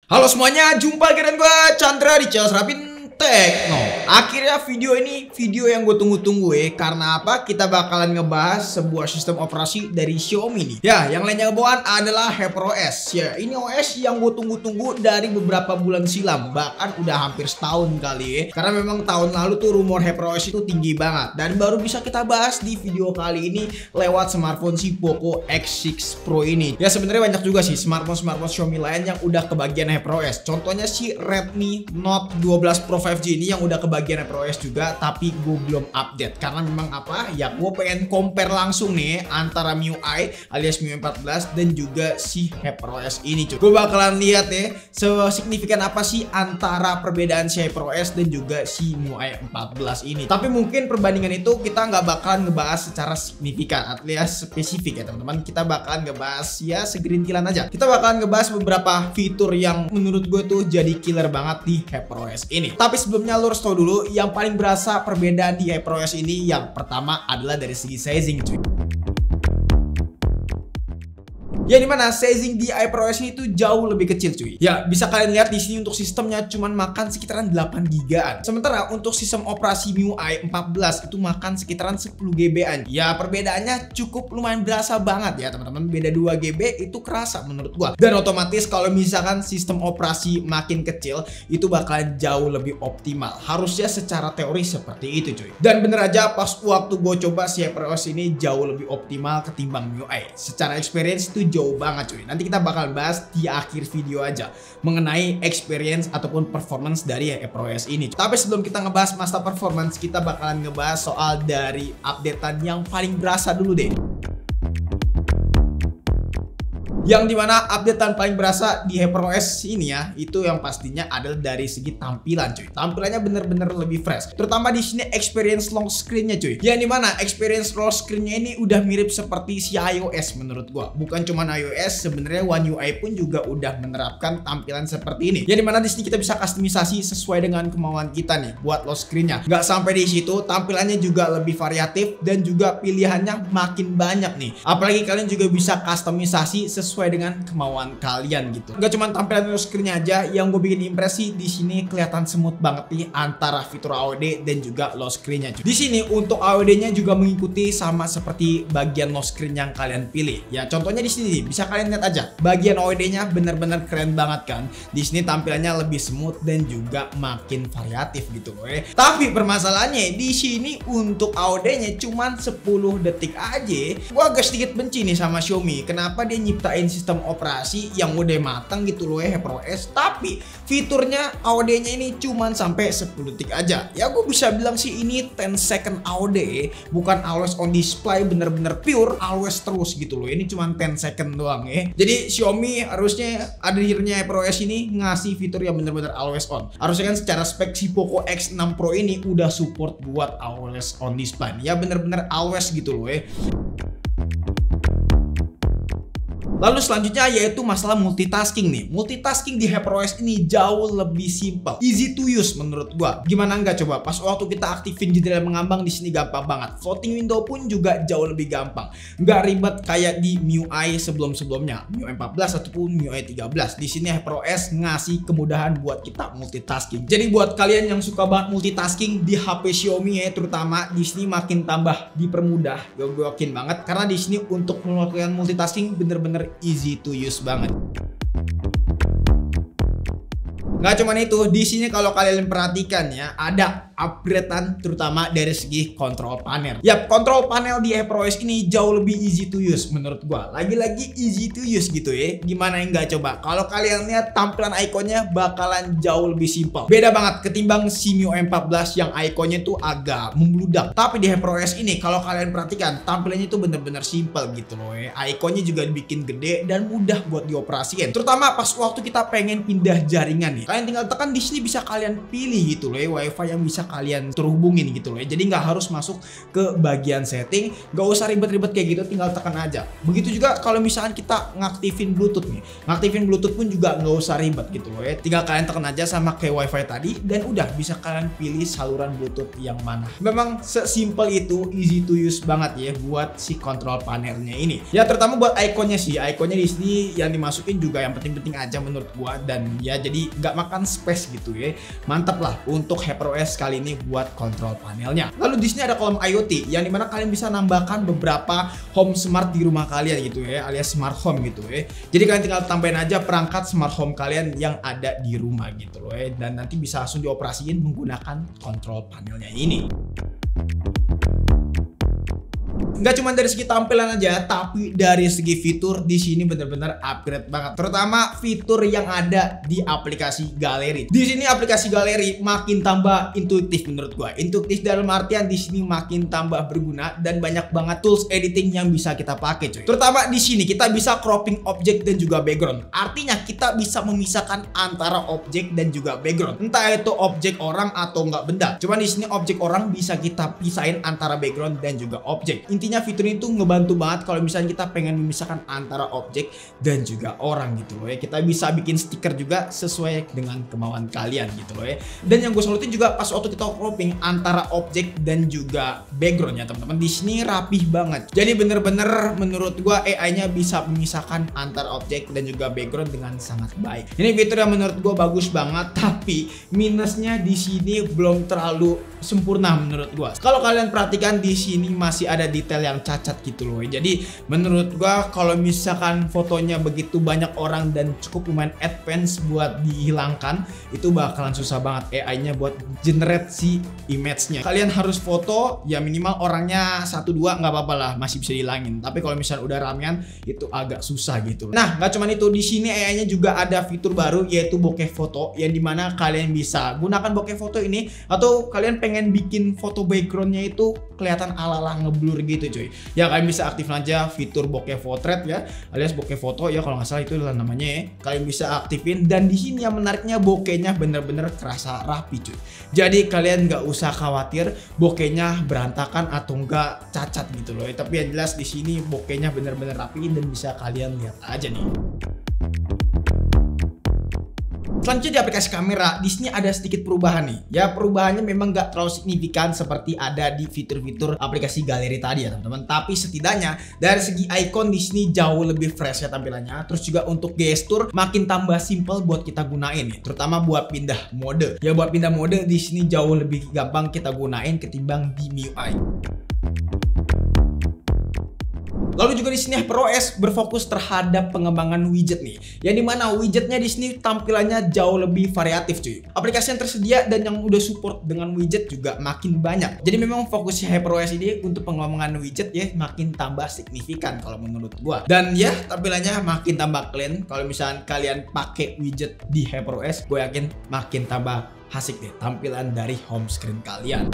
Halo semuanya, jumpa lagi dengan gue Chandra di channel Serapin Tekno. Akhirnya video ini video yang gue tunggu-tunggu karena apa? Kita bakalan ngebahas sebuah sistem operasi dari Xiaomi nih. Ya, yang lainnya bawaan adalah HyperOS. Ya, ini OS yang gue tunggu-tunggu dari beberapa bulan silam, bahkan udah hampir setahun kali Karena memang tahun lalu tuh rumor HyperOS itu tinggi banget dan baru bisa kita bahas di video kali ini lewat smartphone si Poco X6 Pro ini. Ya, sebenarnya banyak juga sih smartphone Xiaomi lain yang udah kebagian HyperOS. Contohnya si Redmi Note 12 Pro 5G ini yang udah kebagian HyperOS juga, tapi gue belum update karena memang apa ya, gue pengen compare langsung nih antara MIUI alias MIUI 14 dan juga si HyperOS ini cuy. Gue bakalan lihat sesignifikan apa sih antara perbedaan si HyperOS dan juga si MIUI 14 ini. Tapi mungkin perbandingan itu kita nggak bakalan ngebahas secara signifikan alias spesifik ya teman-teman. Kita bakalan ngebahas ya segerintilan aja. Kita bakalan ngebahas beberapa fitur yang menurut gue tuh jadi killer banget di HyperOS ini. Tapi sebelumnya lo harus tahu dulu yang paling berasa perbedaan di HyperOS ini. Yang pertama adalah dari segi sizing cuy. Ya, dimana sizing di HyperOS ini tuh jauh lebih kecil cuy. Ya, bisa kalian lihat di sini untuk sistemnya cuman makan sekitaran 8 GB-an. Sementara untuk sistem operasi MIUI 14 itu makan sekitaran 10 GB-an. Ya, perbedaannya cukup lumayan berasa banget ya teman-teman. Beda 2 GB itu kerasa menurut gua. Dan otomatis kalau misalkan sistem operasi makin kecil itu bakalan jauh lebih optimal. Harusnya secara teori seperti itu cuy. Dan bener aja pas waktu gua coba si HyperOS ini jauh lebih optimal ketimbang MIUI. Secara experience itu jauh banget cuy. Nanti kita bakal bahas di akhir video aja mengenai experience ataupun performance dari HyperOS ini. Tapi sebelum kita ngebahas masalah performance, kita bakalan ngebahas soal dari updatean yang paling berasa dulu deh. Yang dimana updatean paling berasa di HyperOS ini ya, itu yang pastinya adalah dari segi tampilan cuy. Tampilannya bener-bener lebih fresh. Terutama di sini experience long screen-nya cuy. Yang dimana experience long screen-nya ini udah mirip seperti si iOS menurut gua. Bukan cuma iOS, sebenarnya One UI pun juga udah menerapkan tampilan seperti ini. Yang dimana di sini kita bisa kustomisasi sesuai dengan kemauan kita nih buat lock screen-nya. Nggak sampai di situ, tampilannya juga lebih variatif dan juga pilihannya makin banyak nih. Apalagi kalian juga bisa kustomisasi sesuai dengan kemauan kalian gitu. Gak cuma tampilan lock screen-nya aja yang gue bikin impresi, di sini kelihatan smooth banget nih antara fitur AOD dan juga lock screen-nya. Di sini untuk AOD-nya juga mengikuti sama seperti bagian lock screen yang kalian pilih. Ya contohnya di sini bisa kalian lihat aja. Bagian AOD-nya bener-bener keren banget kan. Di sini tampilannya lebih smooth dan juga makin variatif gitu loh. Tapi permasalahannya di sini untuk AOD-nya cuma 10 detik aja. Gue agak sedikit benci nih sama Xiaomi. Kenapa dia nyiptain sistem operasi yang udah matang gitu loh HyperOS, tapi fiturnya AOD-nya ini cuman sampai 10 detik aja. Ya gue bisa bilang sih ini 10 second AOD, bukan always on display, bener-bener pure always terus gitu loh. Ini cuman 10 second doang ya. Jadi Xiaomi harusnya hadirnya HyperOS ini ngasih fitur yang bener-bener always on. Harusnya kan secara spek si Poco X6 Pro ini udah support buat always on display. Ya bener-bener always gitu loh ya. Lalu selanjutnya yaitu masalah multitasking nih. Multitasking di HyperOS ini jauh lebih simple, easy to use menurut gua. Gimana enggak coba? Pas waktu kita aktifin jendela mengambang di sini gampang banget. Floating window pun juga jauh lebih gampang. Nggak ribet kayak di MIUI sebelum-sebelumnya, MIUI 14 ataupun MIUI 13. Di sini HyperOS ngasih kemudahan buat kita multitasking. Jadi buat kalian yang suka banget multitasking di HP Xiaomi ya, terutama di sini makin tambah dipermudah. Gue yakin banget karena di sini untuk melakukan multitasking bener-bener easy to use banget. Nggak cuma itu, di sini kalau kalian perhatikan ya, ada upgradean terutama dari segi kontrol panel. Yap, kontrol panel di HyperOS ini jauh lebih easy to use menurut gua. Lagi-lagi easy to use gitu ya. Gimana yang nggak coba? Kalau kalian lihat tampilan ikonnya bakalan jauh lebih simpel. Beda banget ketimbang si MIUI 14 yang ikonnya tuh agak membludak. Tapi di HyperOS ini kalau kalian perhatikan tampilannya itu bener-bener simpel gitu loh ya. Ikonnya juga dibikin gede dan mudah buat dioperasikan. Terutama pas waktu kita pengen pindah jaringan nih. Kalian tinggal tekan di sini bisa kalian pilih gitu loh ya, WiFi yang bisa bisa kalian terhubungin gitu loh ya. Jadi nggak harus masuk ke bagian setting, nggak usah ribet-ribet kayak gitu, tinggal tekan aja. Begitu juga kalau misalkan kita ngaktifin Bluetooth nih, ngaktifin Bluetooth pun juga nggak usah ribet gitu loh ya. Tinggal kalian tekan aja sama kayak WiFi tadi dan udah bisa kalian pilih saluran Bluetooth yang mana. Memang sesimpel itu, easy to use banget ya buat si kontrol panelnya ini. Ya terutama buat ikonnya sih, ikonnya di sini yang dimasukin juga yang penting-penting aja menurut gua, dan ya jadi nggak makan space gitu ya. Mantap lah untuk HyperOS kali ini buat kontrol panelnya. Lalu di sini ada kolom IoT yang dimana kalian bisa nambahkan beberapa home smart di rumah kalian gitu ya, alias smart home gitu ya. Jadi kalian tinggal tambahin aja perangkat smart home kalian yang ada di rumah gitu loh ya, dan nanti bisa langsung dioperasiin menggunakan kontrol panelnya ini. Nggak cuma dari segi tampilan aja, tapi dari segi fitur di sini bener-bener upgrade banget. Terutama fitur yang ada di aplikasi galeri. Di sini aplikasi galeri makin tambah intuitif menurut gua. Intuitif dalam artian di sini makin tambah berguna dan banyak banget tools editing yang bisa kita pakai, coy. Terutama di sini kita bisa cropping objek dan juga background. Artinya kita bisa memisahkan antara objek dan juga background. Entah itu objek orang atau nggak benda. Cuma di sini objek orang bisa kita pisahin antara background dan juga objek. Intinya fitur itu ngebantu banget kalau misalnya kita pengen memisahkan antara objek dan juga orang gitu loh ya. Kita bisa bikin stiker juga sesuai dengan kemauan kalian gitu loh ya. Dan yang gue salutin juga pas waktu kita cropping antara objek dan juga background ya teman-teman, di sini rapih banget. Jadi bener-bener menurut gue AI-nya bisa memisahkan antara objek dan juga background dengan sangat baik. Ini fitur yang menurut gue bagus banget, tapi minusnya di sini belum terlalu sempurna menurut gue. Kalau kalian perhatikan di sini masih ada detail yang cacat gitu loh. Jadi menurut gua kalau misalkan fotonya begitu banyak orang dan cukup lumayan advance buat dihilangkan, itu bakalan susah banget AI-nya buat generate si image-nya. Kalian harus foto ya minimal orangnya 1-2 nggak apa-apa lah, masih bisa dihilangin. Tapi kalau misalnya udah ramean itu agak susah gitu. Nah, nggak cuma itu, di sini AI-nya juga ada fitur baru yaitu bokeh foto, yang dimana kalian bisa gunakan bokeh foto ini atau kalian pengen bikin foto backgroundnya itu kelihatan ala-ala ngeblur gitu cuy. Ya kalian bisa aktifin aja fitur bokeh portrait ya, alias bokeh foto ya kalau nggak salah itu adalah namanya ya. Kalian bisa aktifin, dan di sini yang menariknya bokehnya bener-bener kerasa rapi cuy. Jadi kalian nggak usah khawatir bokehnya berantakan atau nggak cacat gitu loh. Tapi yang jelas di sini bokehnya bener-bener rapi dan bisa kalian lihat aja nih. Selanjutnya di aplikasi kamera, di sini ada sedikit perubahan nih. Ya perubahannya memang nggak terlalu signifikan seperti ada di fitur-fitur aplikasi galeri tadi ya teman-teman. Tapi setidaknya dari segi icon di sini jauh lebih fresh ya tampilannya. Terus juga untuk gestur makin tambah simple buat kita gunain nih. Terutama buat pindah mode. Ya buat pindah mode di sini jauh lebih gampang kita gunain ketimbang di MIUI. Lalu juga di sini HyperOS berfokus terhadap pengembangan widget nih, yang dimana widgetnya di sini tampilannya jauh lebih variatif cuy. Aplikasi yang tersedia dan yang udah support dengan widget juga makin banyak. Jadi memang fokusnya HyperOS ini untuk pengembangan widget ya makin tambah signifikan kalau menurut gua. Dan ya tampilannya makin tambah clean. Kalau misalnya kalian pakai widget di HyperOS, gue yakin makin tambah asik deh tampilan dari home screen kalian.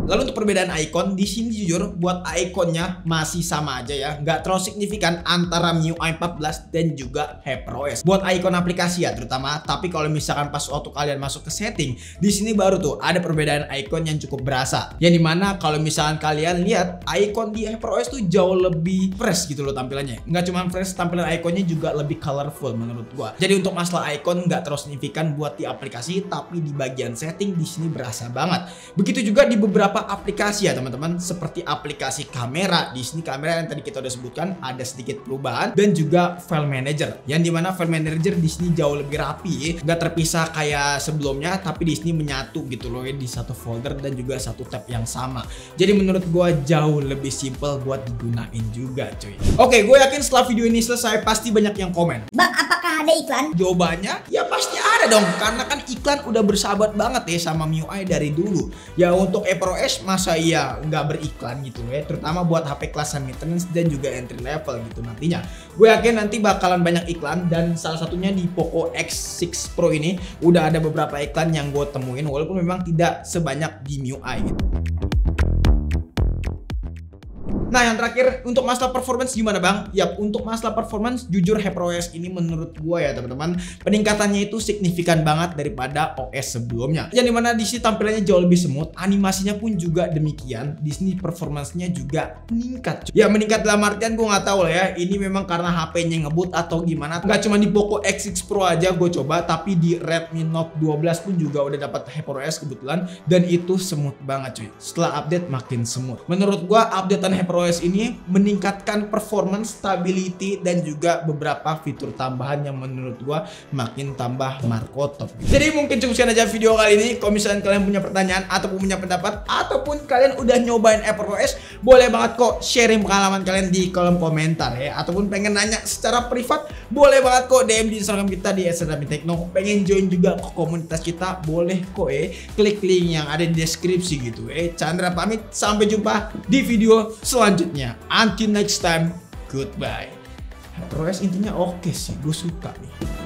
Lalu untuk perbedaan icon di sini jujur buat ikonnya masih sama aja ya, nggak terlalu signifikan antara MIUI 14 dan juga HyperOS. Buat icon aplikasi ya terutama, tapi kalau misalkan pas waktu kalian masuk ke setting, di sini baru tuh ada perbedaan icon yang cukup berasa. Yang dimana kalau misalkan kalian lihat icon di HyperOS tuh jauh lebih fresh gitu loh tampilannya. Nggak cuma fresh, tampilan ikonnya juga lebih colorful menurut gua. Jadi untuk masalah icon nggak terlalu signifikan buat di aplikasi, tapi di bagian setting di sini berasa banget. Begitu juga di beberapa aplikasi ya teman-teman, seperti aplikasi kamera. Di sini kamera yang tadi kita udah sebutkan ada sedikit perubahan, dan juga file manager, yang dimana file manager di sini jauh lebih rapi, nggak terpisah kayak sebelumnya, tapi di sini menyatu gitu loh di satu folder dan juga satu tab yang sama. Jadi menurut gua jauh lebih simple buat digunain juga cuy. Oke, gue yakin setelah video ini selesai pasti banyak yang komen, Bang, apakah ada iklan? Jawabannya ya pasti ada dong, karena kan iklan udah bersahabat banget ya sama MIUI dari dulu. Ya untuk HyperOS masa iya nggak beriklan gitu ya, terutama buat HP kelasan maintenance dan juga entry level gitu nantinya. Gue yakin nanti bakalan banyak iklan, dan salah satunya di Poco X6 Pro ini udah ada beberapa iklan yang gue temuin, walaupun memang tidak sebanyak di MIUI gitu. Nah, yang terakhir untuk masalah performance gimana bang? Yap, untuk masalah performance jujur HyperOS ini menurut gue ya teman-teman, peningkatannya itu signifikan banget daripada OS sebelumnya. Yang dimana di sini tampilannya jauh lebih smooth, animasinya pun juga demikian. Di sini performance-nya juga meningkat. Ya meningkat dalam artian gue nggak tahu lah ya, ini memang karena HP-nya ngebut atau gimana. Nggak cuma di Poco X6 Pro aja gue coba, tapi di Redmi Note 12 pun juga udah dapat HyperOS kebetulan, dan itu smooth banget cuy. Setelah update makin smooth. Menurut gue updatean HyperOS ini meningkatkan performance, stability, dan juga beberapa fitur tambahan yang menurut gua makin tambah markotop. Jadi mungkin cukup sekian aja video kali ini. Kalau misalnya kalian punya pertanyaan ataupun punya pendapat, ataupun kalian udah nyobain HyperOS, boleh banget kok sharing pengalaman kalian di kolom komentar ya. Ataupun pengen nanya secara privat, boleh banget kok DM di Instagram kita di @radamitekno. Pengen join juga ke komunitas kita, boleh kok klik link yang ada di deskripsi gitu. Chandra pamit, sampai jumpa di video selanjutnya. Until next time, goodbye. HyperOS intinya oke sih, gue suka nih.